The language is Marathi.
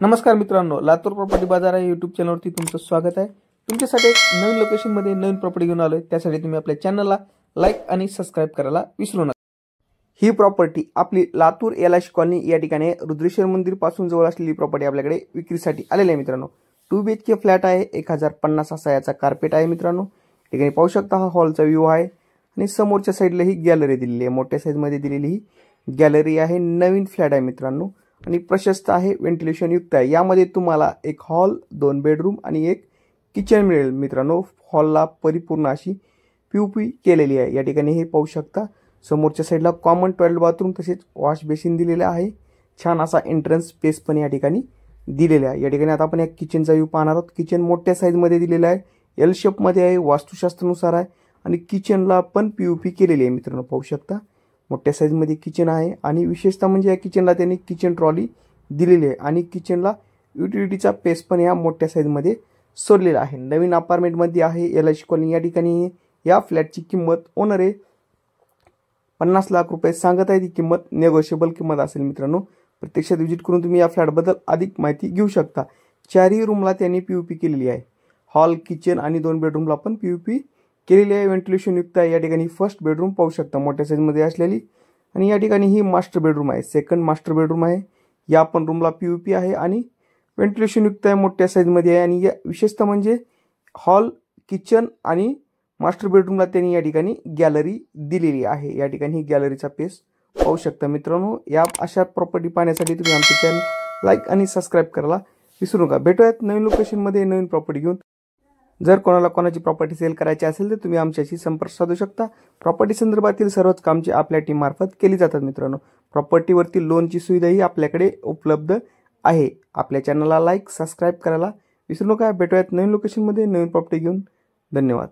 नमस्कार मित्रांनो, लातूर प्रॉपर्टी बाजार या यूट्यूब चॅनलवरती तुमचं स्वागत आहे। तुमच्यासाठी एक नवीन लोकेशनमध्ये नवीन प्रॉपर्टी घेऊन आलोय। त्यासाठी तुम्ही आपल्या चॅनलला लाईक आणि सबस्क्राइब करायला विसरू नका। ही प्रॉपर्टी आपली लातूर एलआयसी कॉलनी या ठिकाणी रुद्रेश्वर मंदिर पासून जवळ असलेली प्रॉपर्टी आपल्याकडे विक्रीसाठी आलेली आहे मित्रांनो। 2 BHK फ्लॅट आहे, 1050 असा याचा कार्पेट आहे मित्रांनो। ठिकाणी पाहू शकता हा हॉलचा व्ह्यू आहे आणि समोरच्या साईडला ही गॅलरी दिलेली आहे, मोठ्या साईज मध्ये दिलेली ही गॅलरी आहे। नवीन फ्लॅट आहे मित्रांनो आणि प्रशस्त आहे, व्हेंटिलेशन युक्त आहे। यामध्ये तुम्हाला एक हॉल, 2 बेडरूम आणि एक किचन मिळेल मित्रांनो। हॉलला परिपूर्ण अशी पीओपी केलेली आहे। या ठिकाणी हे पाहू शकता समोरच्या साईडला कॉमन टॉयलेट बाथरूम तसेच वॉश बेसिन दिलेला आहे। छान असा एंट्रन्स स्पेस पण या ठिकाणी दिलेला आहे। या ठिकाणी आता आपण एक किचनचा व्ह्यू पाहणार आहोत। किचन मोठ्या साईज मध्ये दिलेला आहे, एल शेप मध्ये आहे, वास्तुशास्त्रानुसार आहे आणि किचनला पण पीओपी केलेली आहे मित्रांनो। पाहू शकता मोठ्या साईज मध्ये किचन आहे आणि विशेषतः म्हणजे या किचनला त्यांनी किचन ट्रॉली दिलेली आहे आणि किचनला युटिलिटीचा पेस पण या मोठ्या साईज मध्ये सोडलेला आहे। नवीन अपार्टमेंट मध्ये आहे एलआयसी कॉलनी या ठिकाणी। या फ्लॅटची किंमत ओनर आहे 50 लाख रुपये सांगत आहे। ती किंमत नेगोशिएबल किंमत असेल मित्रांनो। प्रत्यक्षात विजिट करून तुम्ही या फ्लॅट बद्दल अधिक माहिती घेऊ शकता। 4ही रूमला त्यांनी पीओपी केलेली आहे। हॉल, किचन आणि 2 बेडरूमला पण पीओपी केलेली आहे, व्हेंटिलेशन युक्त आहे। या ठिकाणी फर्स्ट बेडरूम पाहू शकता मोठ्या साईज मध्ये असलेली आणि या ठिकाणी ही मास्टर बेडरूम आहे, सेकंड मास्टर बेडरूम आहे। या पण रूमला पीओपी आहे आणि व्हेंटिलेशन युक्त आहे, मोठ्या साईज मध्ये आहे। आणि या विशेषतः म्हणजे हॉल, किचन आणि मास्टर बेडरूमला त्यांनी या ठिकाणी गॅलरी दिलेली आहे। या ठिकाणी ही गॅलरीचा पेस पाहू शकता मित्रांनो। या अशा प्रॉपर्टी पाहण्यासाठी तुम्ही आमचे चॅनल लाईक आणि सबस्क्राइब करायला विसरू नका। भेटूयात नवीन लोकेशन मध्ये नवीन प्रॉपर्टी घेऊन। जर कोणाची प्रॉपर्टी सेल करायची असेल तर तुम्ही आमच्याशी संपर्क साधू शकता। प्रॉपर्टी संदर्भातील सर्वच कामचे आपल्या टीम मार्फत केली जातात मित्रांनो। प्रॉपर्टीवरती लोनची सुविधाही आपल्याकडे उपलब्ध आहे। आपल्या चॅनलला लाईक सबस्क्राइब करायला विसरू नका। भेटूयात नवीन लोकेशन मध्ये नवीन प्रॉपर्टी घेऊन। धन्यवाद।